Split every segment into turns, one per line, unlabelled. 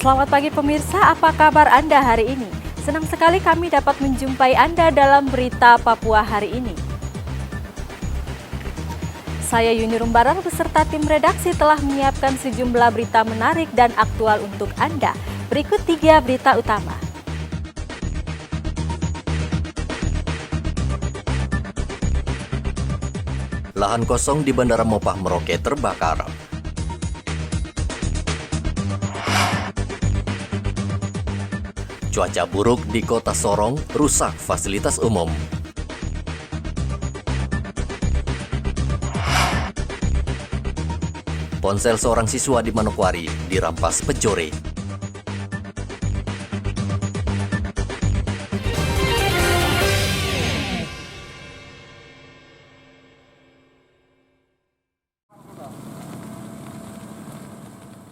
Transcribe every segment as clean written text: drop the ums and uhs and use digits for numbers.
Selamat pagi pemirsa, apa kabar Anda hari ini? Senang sekali kami dapat menjumpai Anda dalam berita Papua hari ini. Saya Yuni Rumbarar beserta tim redaksi telah menyiapkan sejumlah berita menarik dan aktual untuk Anda. Berikut 3 berita utama.
Lahan kosong di Bandara Mopah Merauke terbakar. Cuaca buruk di Kota Sorong, rusak fasilitas umum. Ponsel seorang siswa di Manokwari dirampas pencuri.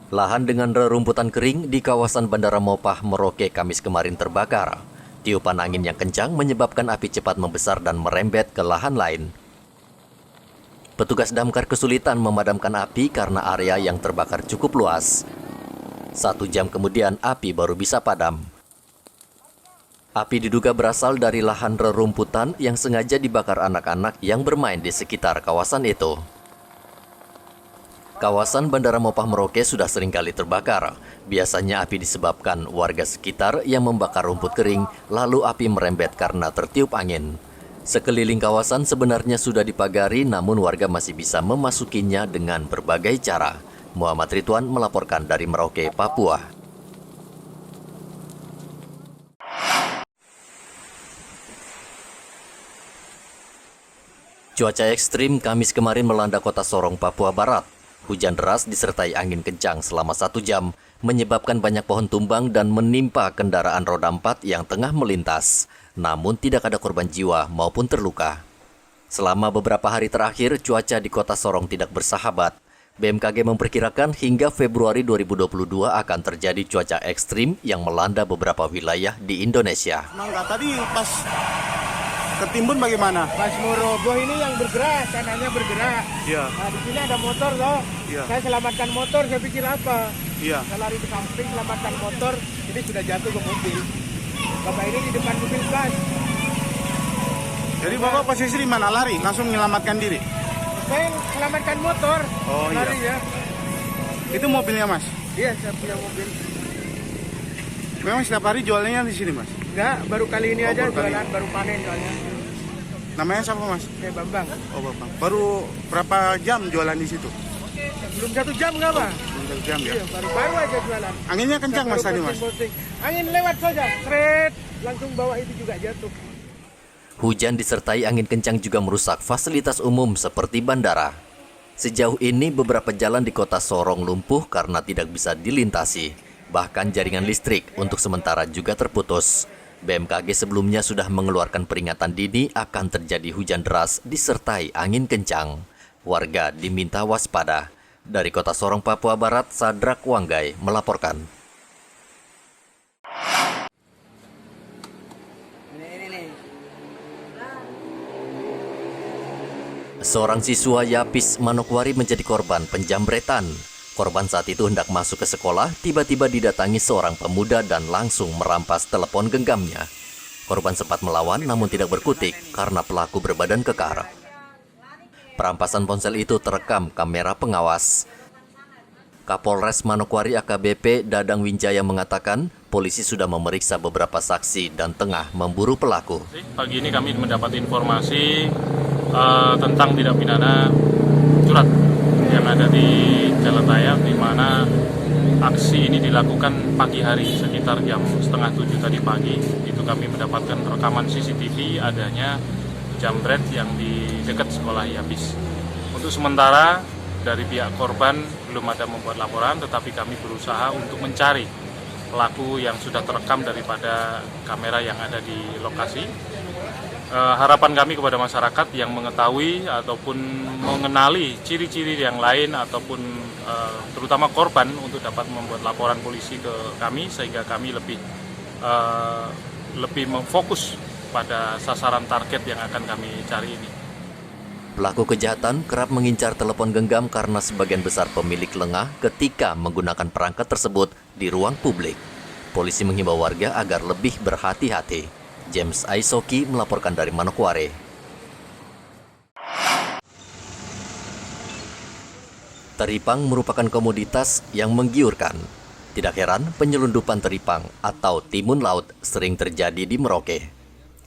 Lahan dengan rerumputan kering di kawasan Bandara Mopah Merauke Kamis kemarin terbakar. Tiupan angin yang kencang menyebabkan api cepat membesar dan merembet ke lahan lain. Petugas damkar kesulitan memadamkan api karena area yang terbakar cukup luas. 1 jam kemudian api baru bisa padam. Api diduga berasal dari lahan rerumputan yang sengaja dibakar anak-anak yang bermain di sekitar kawasan itu. Kawasan Bandara Mopah Merauke sudah sering kali terbakar. Biasanya api disebabkan warga sekitar yang membakar rumput kering, lalu api merembet karena tertiup angin. Sekeliling kawasan sebenarnya sudah dipagari, namun warga masih bisa memasukinya dengan berbagai cara. Muhammad Ridwan melaporkan dari Merauke, Papua. Cuaca ekstrim Kamis kemarin melanda Kota Sorong, Papua Barat. Hujan deras disertai angin kencang selama 1 jam, menyebabkan banyak pohon tumbang dan menimpa kendaraan roda 4 yang tengah melintas. Namun tidak ada korban jiwa maupun terluka. Selama beberapa hari terakhir, cuaca di Kota Sorong tidak bersahabat. BMKG memperkirakan hingga Februari 2022 akan terjadi cuaca ekstrim yang melanda beberapa wilayah di Indonesia.
Mangga tadi pas ketimbun bagaimana?
Pas mau roboh ini yang bergerak, kanannya bergerak.
Iya.
Nah di sini ada motor loh.
Iya.
Saya selamatkan motor, saya pikir apa?
Iya.
Saya lari ke samping, selamatkan motor, ini sudah jatuh ke mobil. Bapak ini di depan mobil bus.
Jadi Bapak posisi di mana? Lari? Langsung menyelamatkan diri?
Saya selamatkan motor.
Oh, iya.
Lari ya.
Itu mobilnya Mas?
Iya, saya punya mobil.
Memang setiap hari jualnya di sini Mas?
Enggak, baru kali ini
Oh,
aja
baru kali
jualan, baru panen soalnya.
Namanya siapa Mas?
Saya Bambang.
Oh Bapak. Baru berapa jam jualan di situ?
Belum 1 jam nggak Pak?
Belum 1 jam ya?
Iya, baru aja jualan.
Anginnya kencang
Saya
Mas
baru
tadi Mas?
posting. Angin lewat saja, seret, langsung bawah itu juga jatuh.
Hujan disertai angin kencang juga merusak fasilitas umum seperti bandara. Sejauh ini beberapa jalan di Kota Sorong lumpuh karena tidak bisa dilintasi. Bahkan jaringan listrik untuk sementara juga terputus. BMKG sebelumnya sudah mengeluarkan peringatan dini akan terjadi hujan deras disertai angin kencang. Warga diminta waspada. Dari Kota Sorong, Papua Barat, Sadrak Wanggai melaporkan. Seorang siswa Yapis Manokwari menjadi korban penjambretan. Korban saat itu hendak masuk ke sekolah, tiba-tiba didatangi seorang pemuda dan langsung merampas telepon genggamnya. Korban sempat melawan namun tidak berkutik karena pelaku berbadan kekar. Perampasan ponsel itu terekam kamera pengawas. Kapolres Manokwari AKBP Dadang Winjaya mengatakan polisi sudah memeriksa beberapa saksi dan tengah memburu pelaku.
Pagi ini kami mendapat informasi tentang tindak pidana curat yang ada di Jalan Raya, di mana aksi ini dilakukan pagi hari sekitar jam 6:30 tadi pagi. Itu kami mendapatkan rekaman CCTV adanya jambret yang di dekat sekolah Yapis. Untuk sementara dari pihak korban belum ada membuat laporan, tetapi kami berusaha untuk mencari pelaku yang sudah terekam daripada kamera yang ada di lokasi. Harapan kami kepada masyarakat yang mengetahui ataupun mengenali ciri-ciri yang lain ataupun terutama korban untuk dapat membuat laporan polisi ke kami sehingga kami lebih fokus pada sasaran target yang akan kami cari ini.
Pelaku kejahatan kerap mengincar telepon genggam karena sebagian besar pemilik lengah ketika menggunakan perangkat tersebut di ruang publik. Polisi menghimbau warga agar lebih berhati-hati. James Aisoki melaporkan dari Manokwari. Teripang merupakan komoditas yang menggiurkan. Tidak heran penyelundupan teripang atau timun laut sering terjadi di Merauke.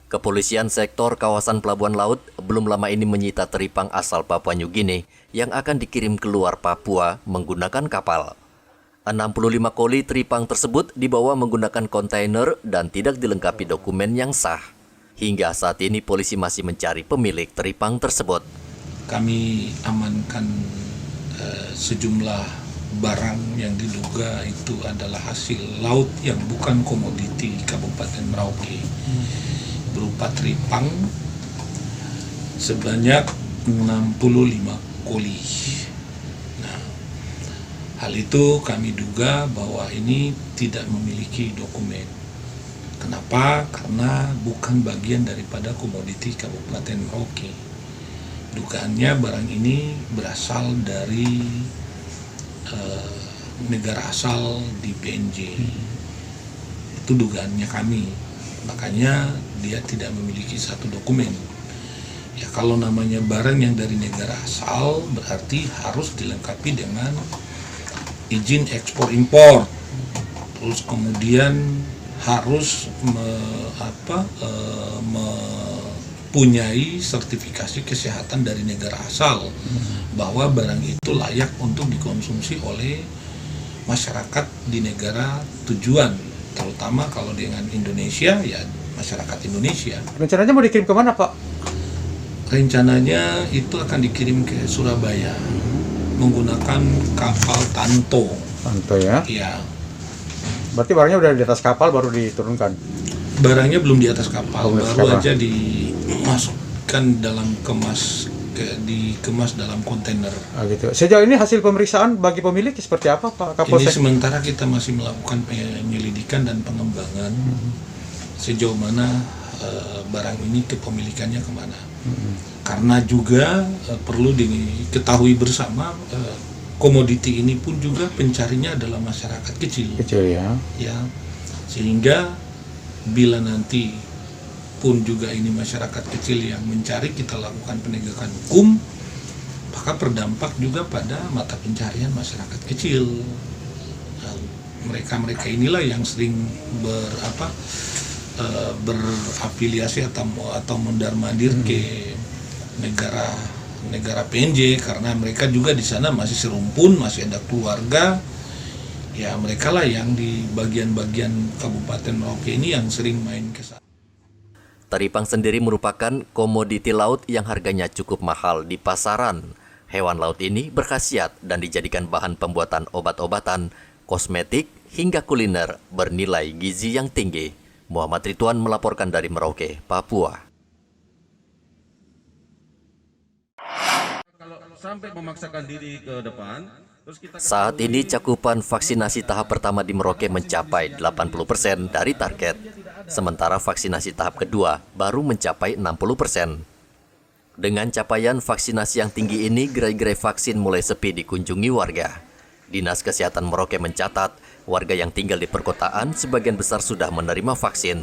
Kepolisian sektor kawasan Pelabuhan Laut belum lama ini menyita teripang asal Papua New Guinea yang akan dikirim keluar Papua menggunakan kapal. 65 koli teripang tersebut dibawa menggunakan kontainer dan tidak dilengkapi dokumen yang sah. Hingga saat ini polisi masih mencari pemilik teripang tersebut.
Kami amankan sejumlah barang yang diduga itu adalah hasil laut yang bukan komoditi Kabupaten Merauke. Berupa teripang sebanyak 65 koli. Nah, hal itu kami duga bahwa ini tidak memiliki dokumen. Kenapa? Karena bukan bagian daripada komoditi Kabupaten Merauke. Dugaannya barang ini berasal dari negara asal di PNJ. Itu dugaannya kami. Makanya dia tidak memiliki satu dokumen. Ya kalau namanya barang yang dari negara asal berarti harus dilengkapi dengan izin ekspor impor. Terus kemudian harus mempunyai sertifikasi kesehatan dari negara asal bahwa barang itu layak untuk dikonsumsi oleh masyarakat di negara tujuan, terutama kalau dengan Indonesia ya masyarakat Indonesia.
Rencananya mau dikirim ke mana, Pak?
Rencananya itu akan dikirim ke Surabaya menggunakan kapal Tanto.
Tanto ya?
Ya.
Berarti barangnya udah di atas kapal baru diturunkan?
Barangnya belum di atas kapal, baru
kapal.
aja dimasukkan dalam dikemas dalam kontainer.
Gitu. Sejauh ini hasil pemeriksaan bagi pemilik seperti apa, Pak Kapolsek?
Ini sementara kita masih melakukan penyelidikan dan pengembangan sejauh mana barang ini kepemilikannya kemana. Karena juga perlu diketahui bersama komoditi ini pun juga pencarinya adalah masyarakat kecil.
Kecil ya.
Ya, sehingga bila nanti pun juga ini masyarakat kecil yang mencari, kita lakukan penegakan hukum, maka berdampak juga pada mata pencarian masyarakat kecil. Nah, mereka inilah yang sering berafiliasi atau mondar-mandir ke negara PNJ, karena mereka juga di sana masih serumpun, masih ada keluarga. Ya, mereka lah yang di bagian-bagian Kabupaten Merauke ini yang sering main ke sana.
Teripang sendiri merupakan komoditi laut yang harganya cukup mahal di pasaran. Hewan laut ini berkhasiat dan dijadikan bahan pembuatan obat-obatan, kosmetik, hingga kuliner bernilai gizi yang tinggi. Muhammad Ridwan melaporkan dari Merauke, Papua.
Kalau sampai memaksakan diri ke depan,
Saat ini cakupan vaksinasi tahap pertama di Merauke mencapai 80% dari target. Sementara vaksinasi tahap kedua baru mencapai 60%. Dengan capaian vaksinasi yang tinggi ini, gerai-gerai vaksin mulai sepi dikunjungi warga. Dinas Kesehatan Merauke mencatat, warga yang tinggal di perkotaan sebagian besar sudah menerima vaksin.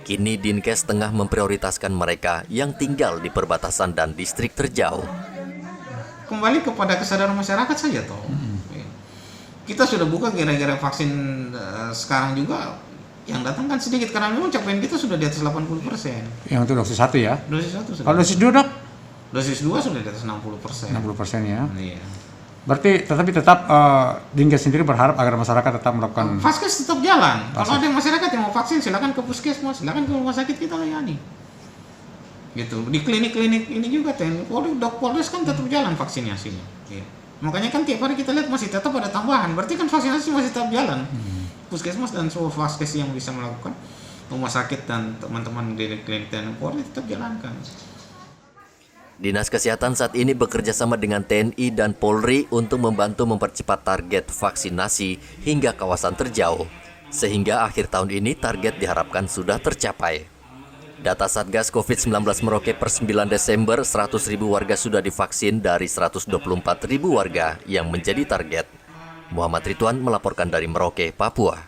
Kini Dinkes tengah memprioritaskan mereka yang tinggal di perbatasan dan distrik terjauh.
Kembali kepada kesadaran masyarakat saja toh. Kita sudah buka gerai-gerai vaksin sekarang juga, yang datang kan sedikit karena memang capaian kita sudah di atas 80%.
Yang itu dosis 1 ya?
Dosis 1 sudah.
Kalau dosis 2 dok?
Dosis 2 sudah di atas 60%.
60% ya?
Iya.
Berarti tetap Dinkes sendiri berharap agar masyarakat tetap melakukan...
Vaskes tetap jalan. Kalau ada masyarakat yang mau vaksin, silakan ke puskesmas, silakan ke rumah sakit, kita layani. Gitu. Di klinik-klinik ini juga Polres kan tetap jalan vaksinasinya. Iya. Makanya kan tiap hari kita lihat masih tetap ada tambahan. Berarti kan vaksinasi masih tetap jalan. Puskesmas dan seluruh vaskes yang bisa melakukan, rumah sakit dan teman-teman di klinik dan Polri tetap jalankan.
Dinas Kesehatan saat ini bekerja sama dengan TNI dan Polri untuk membantu mempercepat target vaksinasi hingga kawasan terjauh. Sehingga akhir tahun ini target diharapkan sudah tercapai. Data Satgas COVID-19 Merauke per 9 Desember, 100.000 warga sudah divaksin dari 124.000 warga yang menjadi target. Muhammad Ridwan melaporkan dari Merauke, Papua.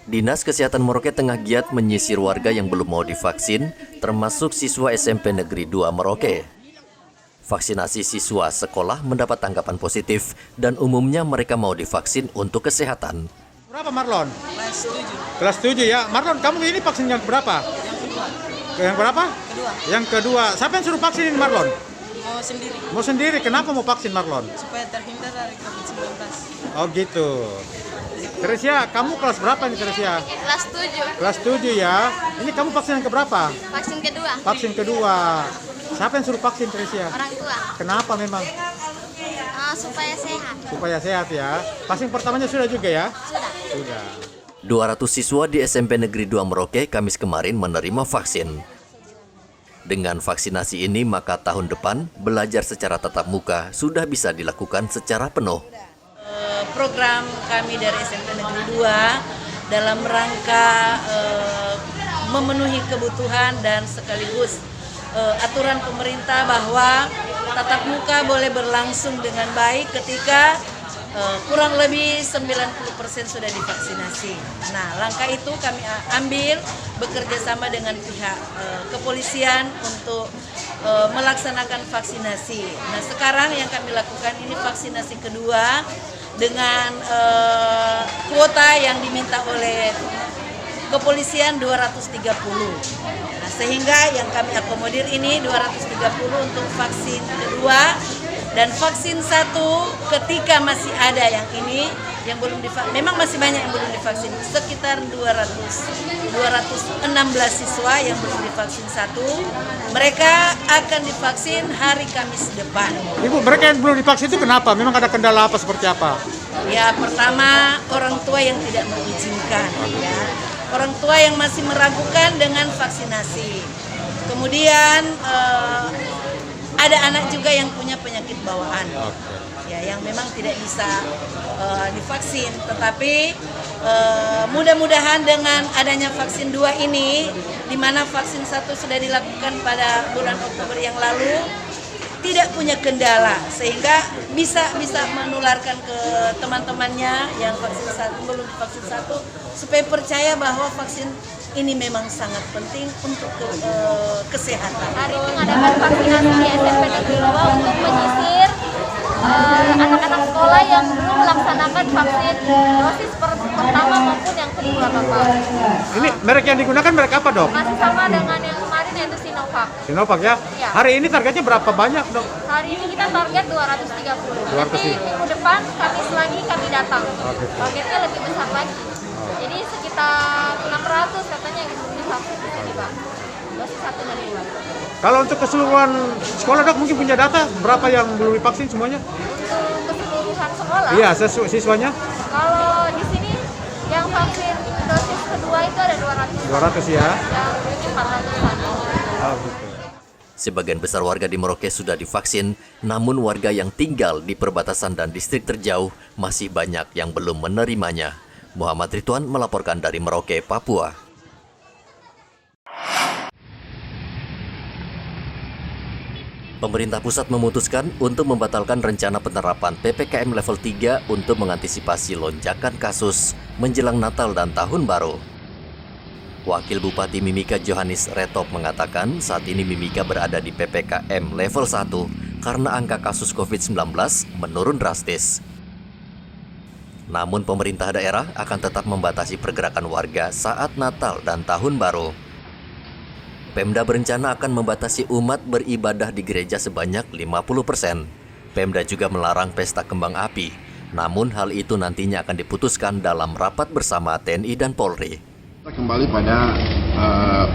Dinas Kesehatan Merauke tengah giat menyisir warga yang belum mau divaksin, termasuk siswa SMP Negeri 2 Merauke. Vaksinasi siswa sekolah mendapat tanggapan positif dan umumnya mereka mau divaksin untuk kesehatan.
Berapa Marlon? Kelas 7 ya. Marlon, kamu ini vaksin yang berapa? Yang berapa?
Kedua.
Yang kedua. Siapa yang suruh vaksin Marlon?
Mau sendiri
Mau sendiri. Kenapa mau vaksin Marlon?
supaya terhindar dari COVID-19.
Oh gitu. Teresia, kamu kelas berapa nih Teresia?
Kelas 7,
Kelas 7 ya. Ini kamu vaksin yang keberapa?
vaksin kedua,
Vaksin kedua. Siapa yang suruh vaksin Teresia?
orang tua,
Kenapa memang?
supaya sehat.
Supaya sehat ya. Vaksin pertamanya sudah juga ya?
Sudah.
Sudah.
200 siswa di SMP Negeri 2 Merauke Kamis kemarin menerima vaksin. Dengan vaksinasi ini, maka tahun depan belajar secara tatap muka sudah bisa dilakukan secara penuh.
Program kami dari SMP Negeri 2 dalam rangka memenuhi kebutuhan dan sekaligus aturan pemerintah bahwa tatap muka boleh berlangsung dengan baik ketika kurang lebih 90% sudah divaksinasi. Nah, langkah itu kami ambil bekerja sama dengan pihak kepolisian untuk melaksanakan vaksinasi. Nah, sekarang yang kami lakukan ini vaksinasi kedua dengan kuota yang diminta oleh kepolisian 230. Nah, sehingga yang kami akomodir ini 230 untuk vaksin kedua dan vaksin satu ketika masih ada yang ini yang belum divaksin. Memang masih banyak yang belum divaksin, sekitar 216 siswa yang belum divaksin satu. Mereka akan divaksin hari Kamis depan.
Ibu, mereka yang belum divaksin itu kenapa? Memang ada kendala apa seperti apa?
Ya, pertama orang tua yang tidak mengizinkan, ya. Orang tua yang masih meragukan dengan vaksinasi. Kemudian ada anak juga yang punya penyakit bawaan, ya, yang memang tidak bisa divaksin. Tetapi mudah-mudahan dengan adanya vaksin 2 ini, di mana vaksin 1 sudah dilakukan pada bulan Oktober yang lalu, tidak punya kendala sehingga bisa menularkan ke teman-temannya yang vaksin satu belum divaksin satu supaya percaya bahwa vaksin ini memang sangat penting untuk kesehatan.
Hari ini mengadakan vaksinasi di SMP Negeri 2 untuk menyisir anak-anak sekolah yang belum melaksanakan vaksin dosis pertama maupun yang kedua, Bapak.
Ini merek yang digunakan merek apa, Dok?
Masih sama dengan yang kemarin, yaitu Sinovac.
Sinovac ya?
Ya.
Hari ini targetnya berapa banyak, Dok?
Hari ini kita target 230.
200
Nanti
ya?
minggu depan, Kamis lagi kami datang. Targetnya lebih besar lagi. Jadi sekitar 600 katanya yang belum divaksin bisa divaksin. Dosis 1 dan 2.
Kalau untuk keseluruhan sekolah, Dok, mungkin punya data berapa yang belum divaksin semuanya?
Untuk keseluruhan sekolah.
Iya, siswanya?
Kalau di sini yang vaksin dosis kedua itu ada 200.
200 ya?
Yang ini 400-an.
Oh, gitu.
Sebagian besar warga di Merauke sudah divaksin, namun warga yang tinggal di perbatasan dan distrik terjauh masih banyak yang belum menerimanya. Muhammad Ridwan melaporkan dari Merauke, Papua. Pemerintah pusat memutuskan untuk membatalkan rencana penerapan PPKM level 3 untuk mengantisipasi lonjakan kasus menjelang Natal dan Tahun Baru. Wakil Bupati Mimika Johannes Retop mengatakan saat ini Mimika berada di PPKM level 1 karena angka kasus COVID-19 menurun drastis. Namun pemerintah daerah akan tetap membatasi pergerakan warga saat Natal dan Tahun Baru. Pemda berencana akan membatasi umat beribadah di gereja sebanyak 50%. Pemda juga melarang pesta kembang api. Namun hal itu nantinya akan diputuskan dalam rapat bersama TNI dan Polri.
Kita kembali pada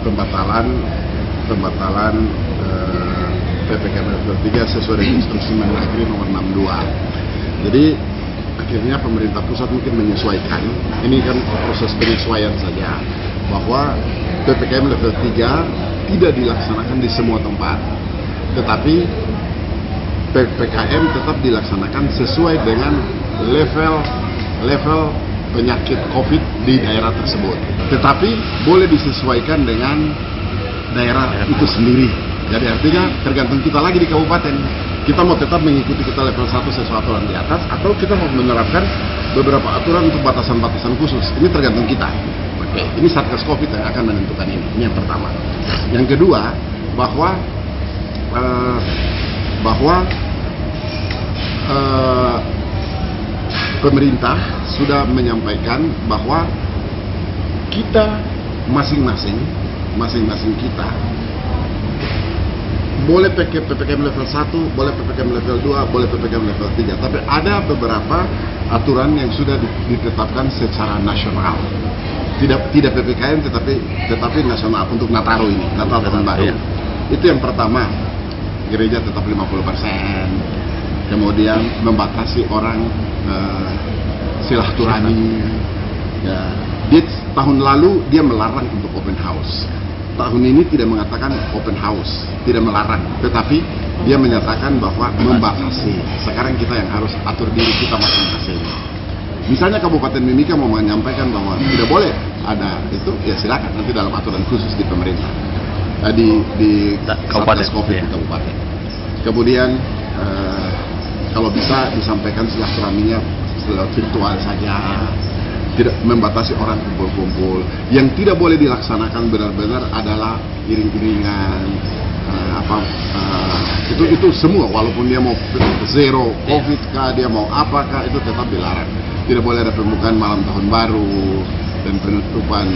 pembatalan PPKM level 3 sesuai dengan instruksi Mendagri nomor 62. Jadi akhirnya pemerintah pusat mungkin menyesuaikan. Ini kan proses penyesuaian saja bahwa PPKM level 3 tidak dilaksanakan di semua tempat, tetapi PPKM tetap dilaksanakan sesuai dengan level penyakit COVID di daerah tersebut. Tetapi boleh disesuaikan dengan daerah itu sendiri. Jadi artinya tergantung kita lagi di kabupaten. Kita mau tetap mengikuti kita level 1 sesuai aturan di atas, atau kita mau menerapkan beberapa aturan untuk batasan-batasan khusus. Ini tergantung kita. Oke, ini Satgas Covid yang akan menentukan ini. Ini yang pertama. Yang kedua, bahwa pemerintah sudah menyampaikan bahwa kita masing-masing kita boleh PPKM level 1, boleh PPKM level 2, boleh PPKM level 3. Tapi ada beberapa aturan yang sudah ditetapkan secara nasional. Tidak PPKM tetapi nasional untuk Nataru ini, Natal Tahun Baru. Iya. Itu yang pertama, gereja tetap 50%. Kemudian membatasi orang silaturahmi. Ya. Dia tahun lalu dia melarang untuk open house. Tahun ini tidak mengatakan open house, tidak melarang, tetapi dia menyatakan bahwa membatasi. Sekarang kita yang harus atur diri kita masing-masing. Misalnya Kabupaten Mimika mau menyampaikan bahwa tidak boleh ada itu, ya silakan nanti dalam aturan khusus di pemerintah, di Satgas Covid di kabupaten. Kemudian kalau bisa disampaikan silaturahminya virtual saja. Tidak membatasi orang kumpul-kumpul. Yang tidak boleh dilaksanakan benar-benar adalah iring-iringan, itu semua, walaupun dia mau zero COVID kah, dia mau apakah, itu tetap dilarang. Tidak boleh ada pembukaan malam tahun baru dan penutupan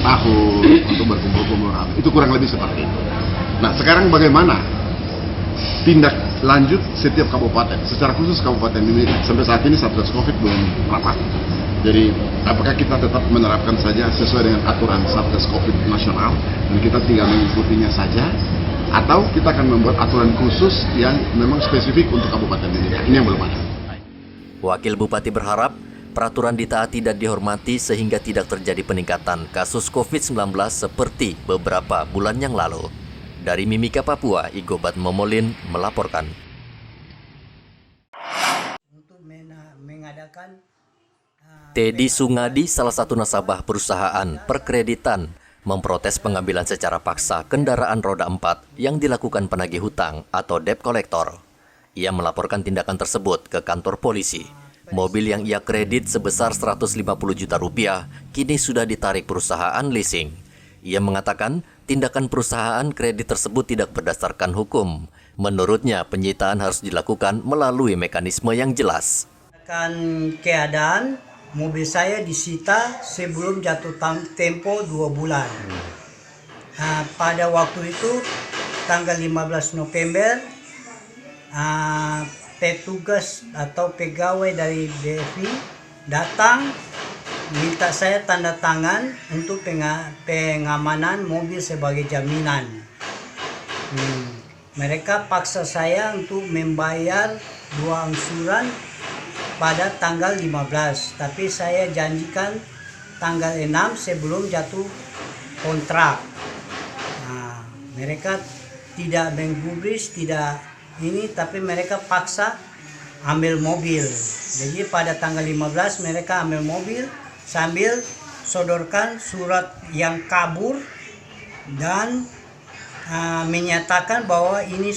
tahun untuk berkumpul-kumpul. Itu kurang lebih seperti itu. Nah, sekarang bagaimana tindak lanjut setiap kabupaten, secara khusus Kabupaten Mimika? Sampai saat ini Satgas Covid belum rapat. Jadi, apakah kita tetap menerapkan saja sesuai dengan aturan Satgas Covid nasional dan kita tinggal mengikutinya saja, atau kita akan membuat aturan khusus yang memang spesifik untuk Kabupaten Mimika? Ini yang belum ada.
Wakil Bupati berharap peraturan ditaati dan dihormati sehingga tidak terjadi peningkatan kasus COVID-19 seperti beberapa bulan yang lalu. Dari Mimika, Papua, Igobat Momolin melaporkan.
Untuk mengadakan
Teddy Sungadi, salah satu nasabah perusahaan perkreditan, memprotes pengambilan secara paksa kendaraan roda 4 yang dilakukan penagih hutang atau debt collector. Ia melaporkan tindakan tersebut ke kantor polisi. Mobil yang ia kredit sebesar 150 juta rupiah kini sudah ditarik perusahaan leasing. Ia mengatakan tindakan perusahaan kredit tersebut tidak berdasarkan hukum. Menurutnya, penyitaan harus dilakukan melalui mekanisme yang jelas.
Keadaan mobil saya disita sebelum jatuh tempo 2 bulan. Pada waktu itu tanggal 15 November petugas atau pegawai dari BFI datang minta saya tanda tangan untuk pengamanan mobil sebagai jaminan. Mereka paksa saya untuk membayar 2 angsuran pada tanggal 15, tapi saya janjikan tanggal 6 sebelum jatuh kontrak. Mereka tidak menggubris, tidak ini, tapi mereka paksa ambil mobil. Jadi pada tanggal 15 mereka ambil mobil sambil sodorkan surat yang kabur dan menyatakan bahwa ini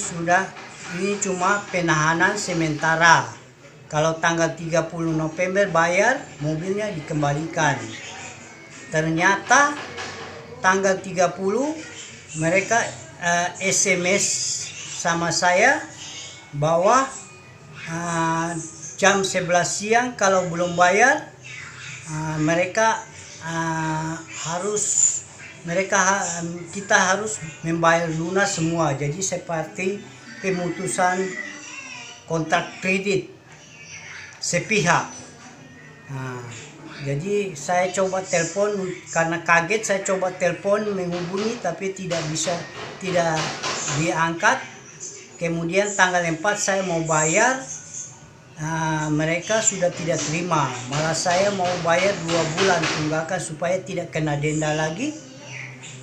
cuma penahanan sementara. Kalau tanggal 30 November bayar, mobilnya dikembalikan. Ternyata tanggal 30 mereka SMS sama saya bahwa jam 11 siang kalau belum bayar kita harus membayar lunas semua. Jadi seperti pemutusan kontrak kredit sepihak. Jadi saya coba telepon, karena kaget saya coba telepon menghubungi tapi tidak diangkat. Kemudian tanggal 4 saya mau bayar, mereka sudah tidak terima. Malah saya mau bayar 2 bulan tunggakan supaya tidak kena denda lagi.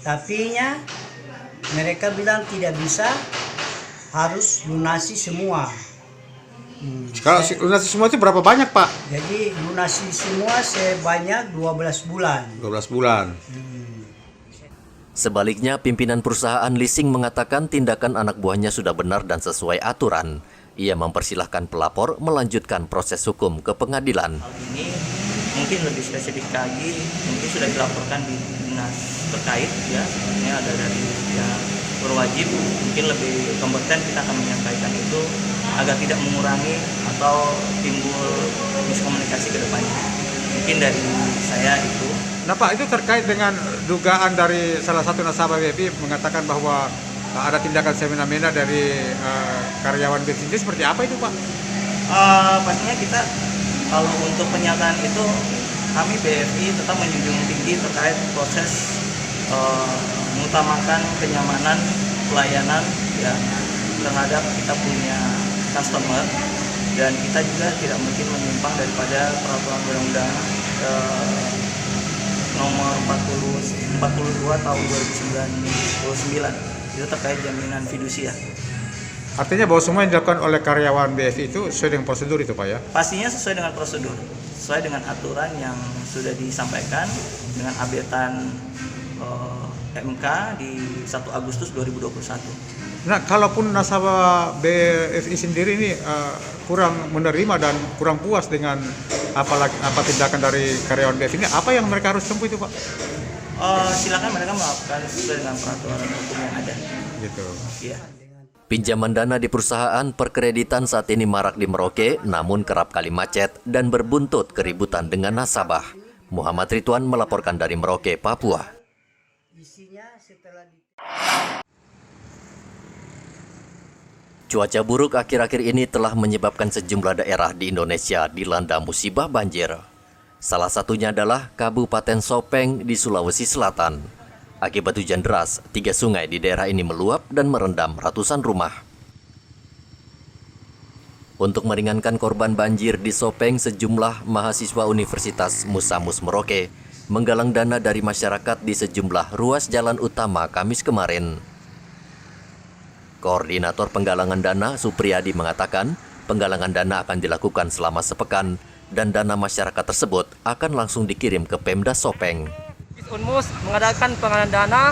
Tapi mereka bilang tidak bisa, harus lunasi semua.
Kalau lunasi semua itu berapa banyak, Pak?
Jadi lunasi semua sebanyak 12 bulan.
12 bulan.
Sebaliknya, pimpinan perusahaan leasing mengatakan tindakan anak buahnya sudah benar dan sesuai aturan. Ia mempersilahkan pelapor melanjutkan proses hukum ke pengadilan.
Ini mungkin lebih spesifik lagi, mungkin sudah dilaporkan di dinas terkait, ya. Ini ada dari pihak berwajib, mungkin lebih kompeten kita akan menyampaikan itu agar tidak mengurangi atau timbul miskomunikasi ke depannya. Mungkin dari saya itu.
Nah Pak, itu terkait dengan dugaan dari salah satu nasabah BFI mengatakan bahwa ada tindakan semena-mena dari karyawan BFI, seperti apa itu Pak?
Pastinya kita kalau untuk pernyataan itu kami BFI tetap menjunjung tinggi terkait proses mengutamakan kenyamanan pelayanan ya terhadap kita punya customer, dan kita juga tidak mungkin menyimpang daripada peraturan undang-undang nomor 42 tahun 2009 itu terkait jaminan fidusia.
Artinya bahwa semua yang dilakukan oleh karyawan BFI itu sesuai dengan prosedur itu Pak ya?
Pastinya sesuai dengan prosedur, sesuai dengan aturan yang sudah disampaikan dengan updatean MK di 1 Agustus 2021.
Nah, kalaupun nasabah BFI sendiri ini kurang menerima dan kurang puas dengan apa tindakan dari karyawan BFI ini, apa yang mereka harus tempuh itu Pak?
Silakan mereka melakukan sesuai dengan peraturan hukum yang ada.
Gitu.
Iya.
Pinjaman dana di perusahaan perkreditan saat ini marak di Merauke, namun kerap kali macet dan berbuntut keributan dengan nasabah. Muhammad Ridwan melaporkan dari Merauke, Papua. Cuaca buruk akhir-akhir ini telah menyebabkan sejumlah daerah di Indonesia dilanda musibah banjir. Salah satunya adalah Kabupaten Sopeng di Sulawesi Selatan. Akibat hujan deras, 3 sungai di daerah ini meluap dan merendam ratusan rumah. Untuk meringankan korban banjir di Sopeng, sejumlah mahasiswa Universitas Musa Mus Merauke menggalang dana dari masyarakat di sejumlah ruas jalan utama Kamis kemarin. Koordinator penggalangan dana Supriyadi mengatakan penggalangan dana akan dilakukan selama sepekan dan dana masyarakat tersebut akan langsung dikirim ke Pemda Sopeng.
Unmus mengadakan penggalangan dana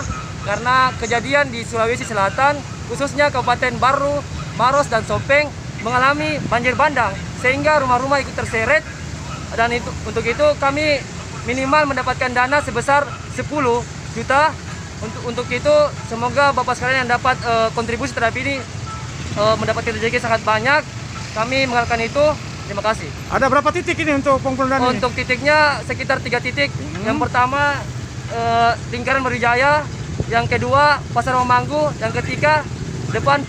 karena kejadian di Sulawesi Selatan, khususnya Kabupaten Baru, Maros, dan Sopeng mengalami banjir bandang sehingga rumah-rumah ikut terseret, dan untuk itu kami minimal mendapatkan dana sebesar 10 juta. Untuk itu semoga Bapak sekalian yang dapat kontribusi terhadap ini mendapatkan rezeki sangat banyak. Kami mengharapkan itu. Terima kasih.
Ada berapa titik ini untuk pengumpulan dana?
Untuk titiknya sekitar 3 titik. Yang pertama Lingkaran Merijaya, yang kedua Pasar Mamanggu, yang ketiga depan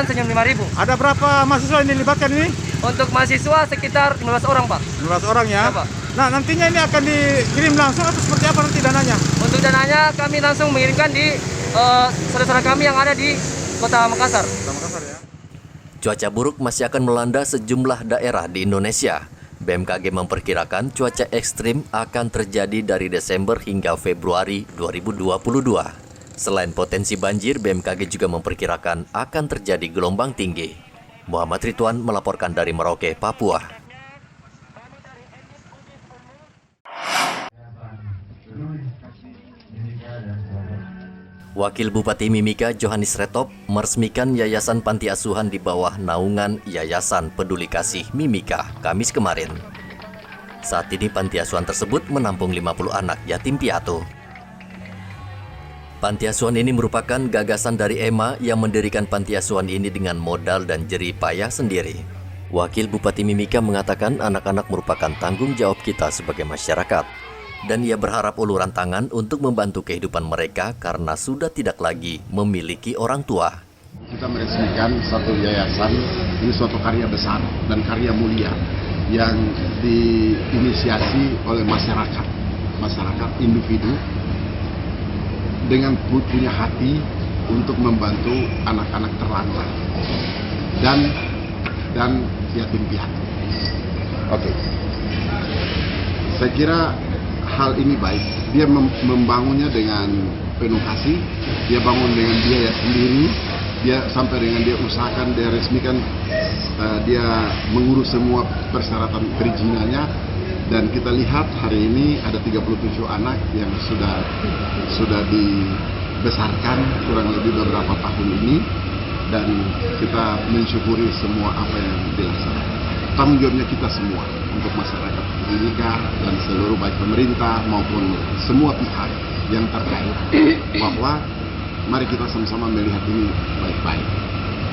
Senyum 5.000.
Ada berapa mahasiswa yang dilibatkan ini?
Untuk mahasiswa sekitar 15 orang Pak.
15 orang ya? Pak. Nah nantinya ini akan dikirim langsung atau seperti apa nanti dananya?
Untuk dananya kami langsung mengirimkan di saudara-saudara kami yang ada di Kota Makassar.
Ya.
Cuaca buruk masih akan melanda sejumlah daerah di Indonesia. BMKG memperkirakan cuaca ekstrim akan terjadi dari Desember hingga Februari 2022. Selain potensi banjir, BMKG juga memperkirakan akan terjadi gelombang tinggi. Muhammad Ridwan melaporkan dari Merauke, Papua. Wakil Bupati Mimika Johannes Retop meresmikan Yayasan Panti Asuhan di bawah naungan Yayasan Peduli Kasih Mimika Kamis kemarin. Saat ini panti asuhan tersebut menampung 50 anak yatim piatu. Panti asuhan ini merupakan gagasan dari Emma yang mendirikan panti asuhan ini dengan modal dan jerih payah sendiri. Wakil Bupati Mimika mengatakan anak-anak merupakan tanggung jawab kita sebagai masyarakat. Dan ia berharap uluran tangan untuk membantu kehidupan mereka karena sudah tidak lagi memiliki orang tua.
Kita meresmikan satu yayasan, ini suatu karya besar dan karya mulia yang diinisiasi oleh masyarakat individu dengan punya hati untuk membantu anak-anak terlantar dan yatim piatu. Oke. Saya kira hal ini baik. Dia membangunnya dengan penuh kasih, dia bangun dengan biaya sendiri, dia sampai dengan dia usahakan, dia resmikan, dia mengurus semua persyaratan perizinannya, dan kita lihat hari ini ada 37 anak yang sudah dibesarkan kurang lebih beberapa tahun ini, dan kita mensyukuri semua apa yang dilaksanakan. Tanggung jawabnya kita semua untuk masyarakat pendidikan dan seluruh baik pemerintah maupun semua pihak yang terkait, bahwa mari kita sama-sama melihat ini baik-baik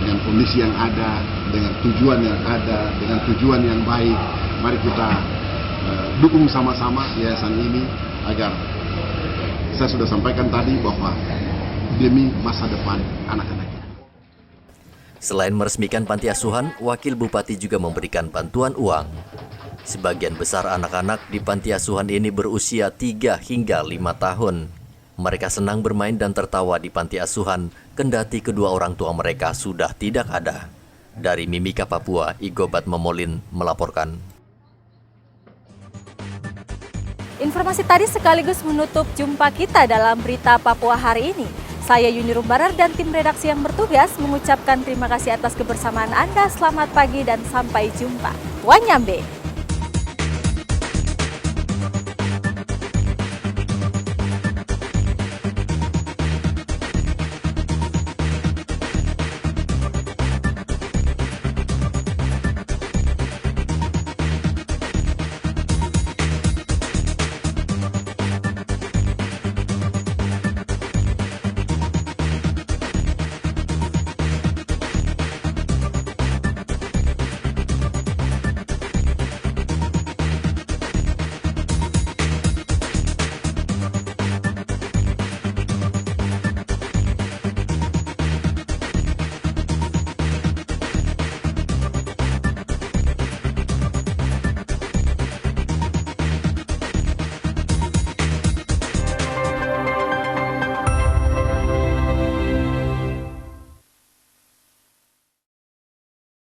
dengan kondisi yang ada, dengan tujuan yang ada, dengan tujuan yang baik. Mari kita dukung sama-sama yayasan ini agar saya sudah sampaikan tadi bahwa demi masa depan anak-anak.
Selain meresmikan panti asuhan, Wakil Bupati juga memberikan bantuan uang. Sebagian besar anak-anak di panti asuhan ini berusia 3 hingga 5 tahun. Mereka senang bermain dan tertawa di panti asuhan, kendati kedua orang tua mereka sudah tidak ada. Dari Mimika, Papua, Igobat Momolin melaporkan.
Informasi tadi sekaligus menutup jumpa kita dalam Berita Papua hari ini. Saya Yuni Rumbarar dan tim redaksi yang bertugas mengucapkan terima kasih atas kebersamaan Anda. Selamat pagi dan sampai jumpa. Wanyambe.